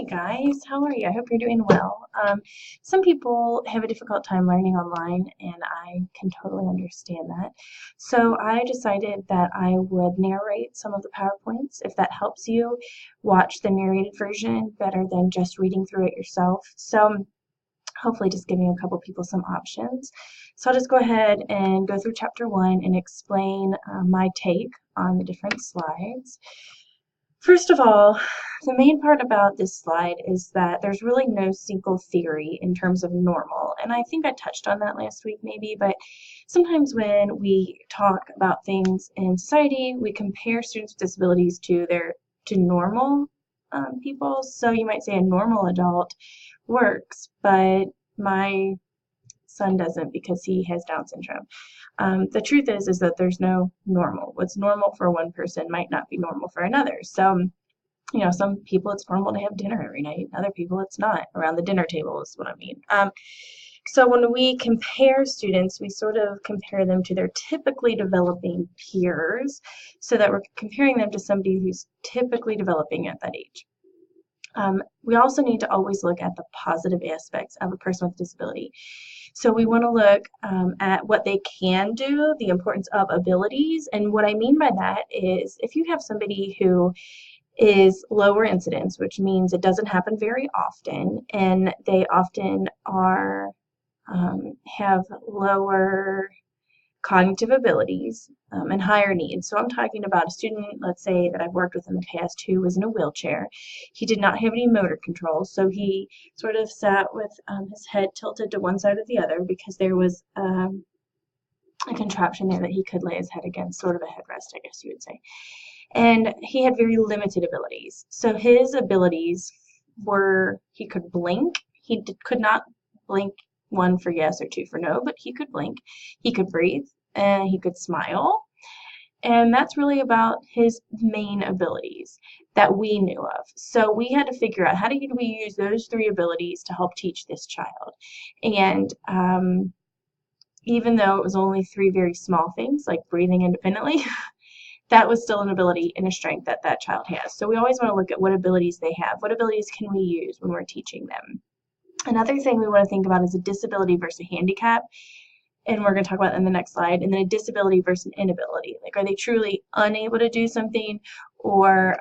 Hi guys, how are you? I hope you're doing well. Some people have a difficult time learning online, and I can totally understand that. So I decided that I would narrate some of the PowerPoints. If that helps you watch the narrated version better than just reading through it yourself. So hopefully just giving a couple people some options. So I'll just go ahead and go through chapter 1 and explain my take on the different slides. First of all, the main part about this slide is that there's really no single theory in terms of normal, and I think I touched on that last week maybe, but sometimes when we talk about things in society, we compare students with disabilities to normal people. So you might say a normal adult works, but my son doesn't because he has Down syndrome. The truth is that there's no normal. What's normal for one person might not be normal for another. So, some people it's normal to have dinner every night. Other people it's not. Around the dinner table is what I mean. So when we compare students, we sort of compare them to their typically developing peers, so that we're comparing them to somebody who's typically developing at that age. We also need to always look at the positive aspects of a person with a disability. So we want to look at what they can do, the importance of abilities, and what I mean by that is if you have somebody who is lower incidence, which means it doesn't happen very often, and they often have lower cognitive abilities and higher needs. So I'm talking about a student, let's say, that I've worked with in the past who was in a wheelchair. He did not have any motor control, so he sort of sat with his head tilted to one side or the other because there was a contraption there that he could lay his head against, sort of a headrest, I guess you would say. And he had very limited abilities. So his abilities were he could blink. He could not blink 1 for yes or 2 for no, but he could blink. He could breathe, and he could smile. And that's really about his main abilities that we knew of. So we had to figure out how do we use those 3 abilities to help teach this child. And even though it was only 3 very small things, like breathing independently, that was still an ability and a strength that that child has. So we always want to look at what abilities they have. What abilities can we use when we're teaching them? Another thing we want to think about is a disability versus a handicap, and we're going to talk about that in the next slide, and then a disability versus an inability. Like, are they truly unable to do something, or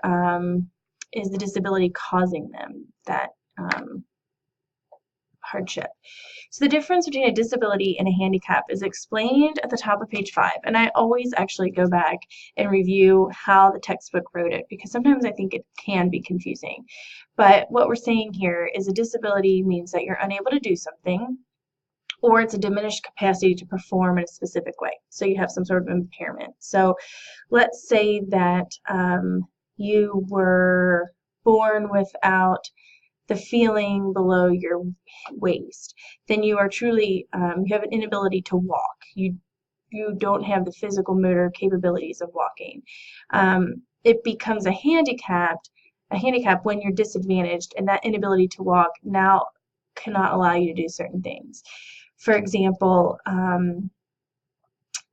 is the disability causing them that hardship? So the difference between a disability and a handicap is explained at the top of page 5, and I always actually go back and review how the textbook wrote it because sometimes I think it can be confusing. But what we're saying here is a disability means that you're unable to do something, or it's a diminished capacity to perform in a specific way. So you have some sort of impairment. So let's say that you were born without the feeling below your waist, then you are truly, you have an inability to walk. You don't have the physical motor capabilities of walking. It becomes a handicap when you're disadvantaged, and that inability to walk now cannot allow you to do certain things. For example,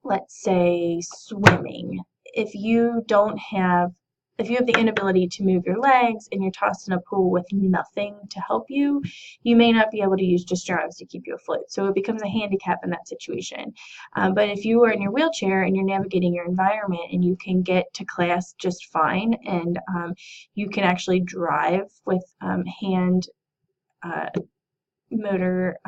let's say swimming. If you have the inability to move your legs and you're tossed in a pool with nothing to help you, you may not be able to use just your arms to keep you afloat. So it becomes a handicap in that situation. But if you are in your wheelchair and you're navigating your environment and you can get to class just fine, and you can actually drive with hand motor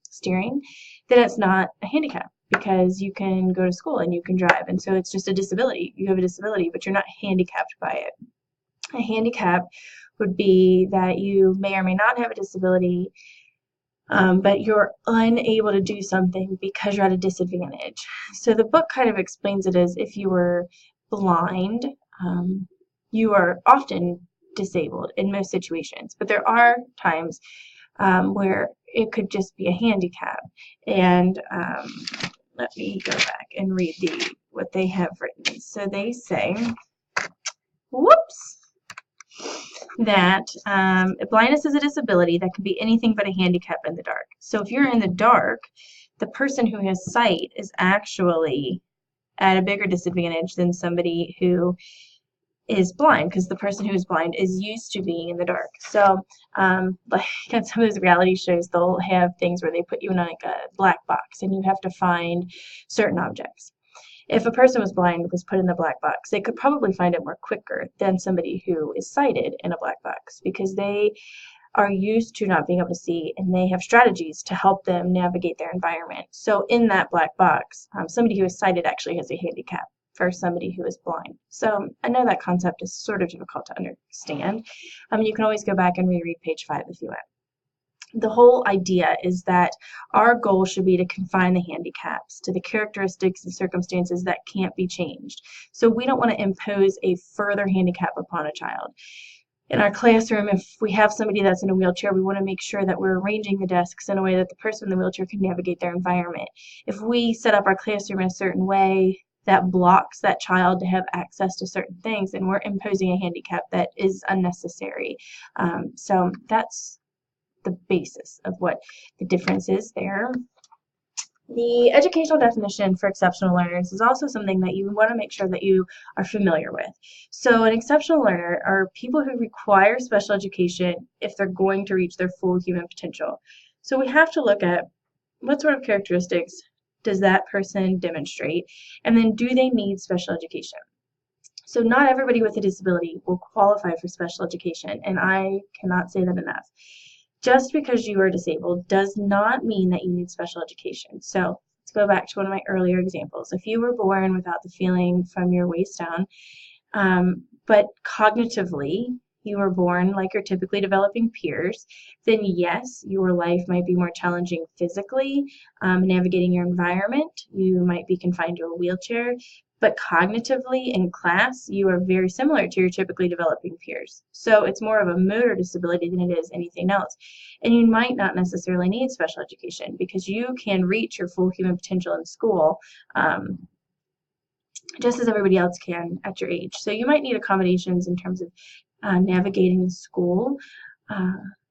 steering, then it's not a handicap because you can go to school and you can drive, and so it's just a disability. You have a disability, but you're not handicapped by it. A handicap would be that you may or may not have a disability, but you're unable to do something because you're at a disadvantage. So the book kind of explains it as if you were blind, you are often disabled in most situations, but there are times where it could just be a handicap. And let me go back and read what they have written. So they say, whoops, that blindness is a disability that can be anything but a handicap in the dark. So if you're in the dark, the person who has sight is actually at a bigger disadvantage than somebody who is blind, because the person who is blind is used to being in the dark. So like on some of those reality shows, they'll have things where they put you in like a black box and you have to find certain objects. If a person was put in the black box, they could probably find it more quicker than somebody who is sighted in a black box, because they are used to not being able to see, and they have strategies to help them navigate their environment. So in that black box, somebody who is sighted actually has a handicap for somebody who is blind. So I know that concept is sort of difficult to understand. You can always go back and reread page 5 if you want. The whole idea is that our goal should be to confine the handicaps to the characteristics and circumstances that can't be changed. So we don't want to impose a further handicap upon a child. In our classroom, if we have somebody that's in a wheelchair, we want to make sure that we're arranging the desks in a way that the person in the wheelchair can navigate their environment. If we set up our classroom in a certain way that blocks that child to have access to certain things, then we're imposing a handicap that is unnecessary. So that's the basis of what the difference is there. The educational definition for exceptional learners is also something that you want to make sure that you are familiar with. So an exceptional learner are people who require special education if they're going to reach their full human potential. So we have to look at what sort of characteristics does that person demonstrate, and then do they need special education? So not everybody with a disability will qualify for special education, and I cannot say that enough. Just because you are disabled does not mean that you need special education. So let's go back to one of my earlier examples. If you were born without the feeling from your waist down, but cognitively you were born like your typically developing peers, then yes, your life might be more challenging physically, navigating your environment. You might be confined to a wheelchair, but cognitively in class, you are very similar to your typically developing peers. So it's more of a motor disability than it is anything else. And you might not necessarily need special education, because you can reach your full human potential in school just as everybody else can at your age. So you might need accommodations in terms of navigating the school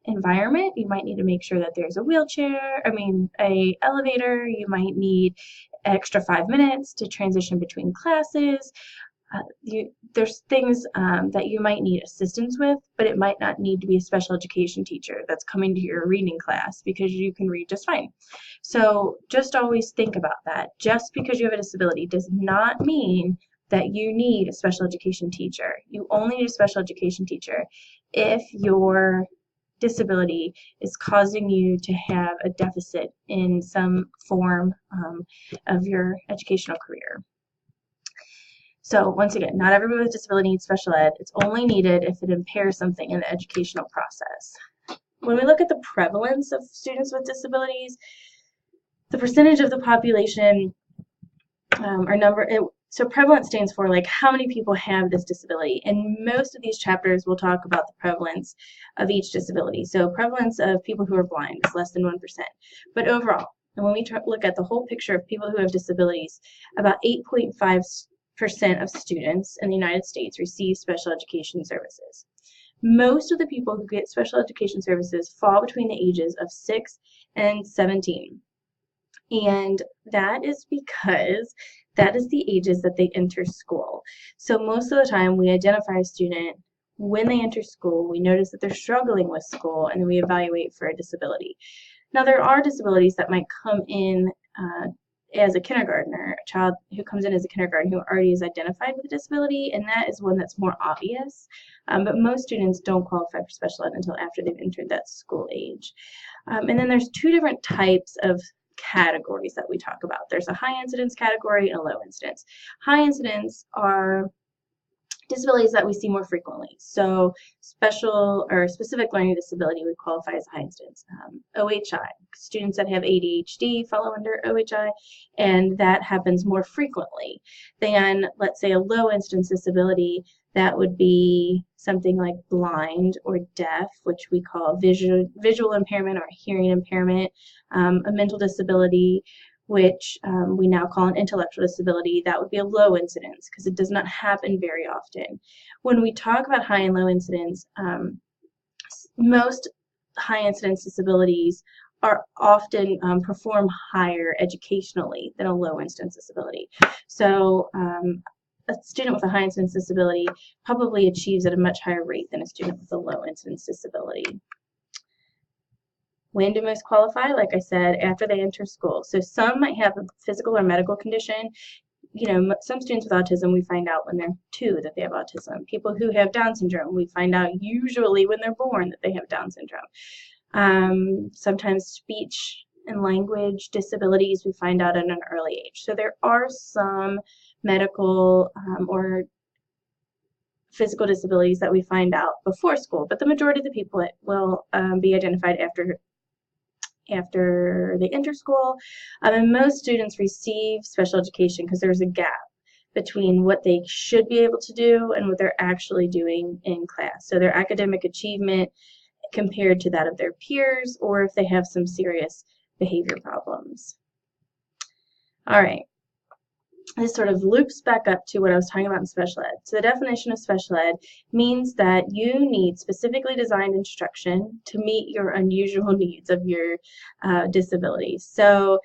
environment. You might need to make sure that there's a elevator. You might need extra 5 minutes to transition between classes. There's things that you might need assistance with, but it might not need to be a special education teacher that's coming to your reading class, because you can read just fine. So just always think about that. Just because you have a disability does not mean that you need a special education teacher. You only need a special education teacher if your disability is causing you to have a deficit in some form of your educational career. So once again, not everybody with a disability needs special ed. It's only needed if it impairs something in the educational process. When we look at the prevalence of students with disabilities, the percentage of the population so prevalence stands for like how many people have this disability. And most of these chapters will talk about the prevalence of each disability. So prevalence of people who are blind is less than 1%. But overall, and when we look at the whole picture of people who have disabilities, about 8.5% of students in the United States receive special education services. Most of the people who get special education services fall between the ages of 6 and 17. And that is because that is the ages that they enter school. So most of the time we identify a student when they enter school, we notice that they're struggling with school, and then we evaluate for a disability. Now there are disabilities that might come in as a kindergartner, a child who comes in as a kindergarten who already is identified with a disability, and that is one that's more obvious. But most students don't qualify for special ed until after they've entered that school age. And then there's two different types of categories that we talk about. There's a high incidence category and a low incidence. High incidence are disabilities that we see more frequently. So special or specific learning disability would qualify as high incidence. OHI, students that have ADHD fall under OHI, and that happens more frequently than, let's say, a low incidence disability. That would be something like blind or deaf, which we call visual impairment or hearing impairment, a mental disability, which we now call an intellectual disability. That would be a low incidence because it does not happen very often. When we talk about high and low incidence, most high incidence disabilities are often perform higher educationally than a low incidence disability. So a student with a high incidence disability probably achieves at a much higher rate than a student with a low incidence disability. When do most qualify? Like I said, after they enter school. So some might have a physical or medical condition. You know, some students with autism, we find out when they're 2 that they have autism. People who have Down syndrome, we find out usually when they're born that they have Down syndrome. Sometimes speech and language disabilities we find out at an early age. So there are some medical or physical disabilities that we find out before school, but the majority of the people will be identified after they enter school. And most students receive special education because there's a gap between what they should be able to do and what they're actually doing in class. So their academic achievement compared to that of their peers, or if they have some serious behavior problems. All right. This sort of loops back up to what I was talking about in special ed. So the definition of special ed means that you need specifically designed instruction to meet your unusual needs of your disability. So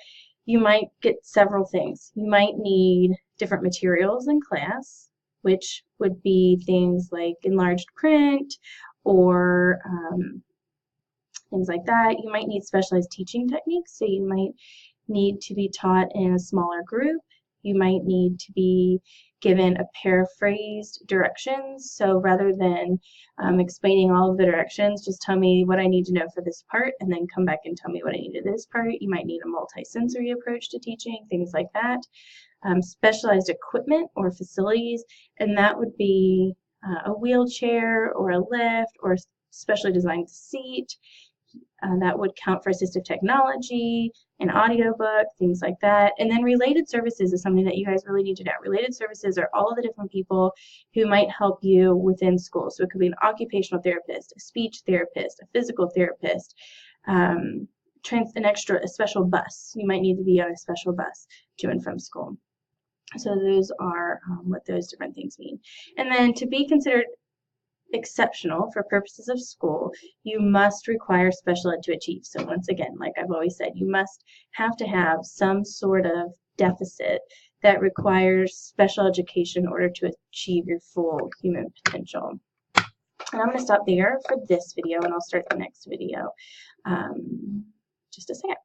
you might get several things. You might need different materials in class, which would be things like enlarged print or things like that. You might need specialized teaching techniques. So you might need to be taught in a smaller group. You might need to be given a paraphrased directions. So rather than explaining all of the directions, just tell me what I need to know for this part and then come back and tell me what I need to this part. You might need a multi-sensory approach to teaching, things like that. Specialized equipment or facilities, and that would be a wheelchair or a lift or a specially designed seat. That would count for assistive technology, an audiobook, things like that. And then related services is something that you guys really need to know. Related services are all of the different people who might help you within school. So it could be an occupational therapist, a speech therapist, a physical therapist, a special bus. You might need to be on a special bus to and from school. So those are what those different things mean. And then to be considered exceptional for purposes of school, you must require special ed to achieve. So once again, like I've always said, you must have to have some sort of deficit that requires special education in order to achieve your full human potential. And I'm going to stop there for this video, and I'll start the next video just a second.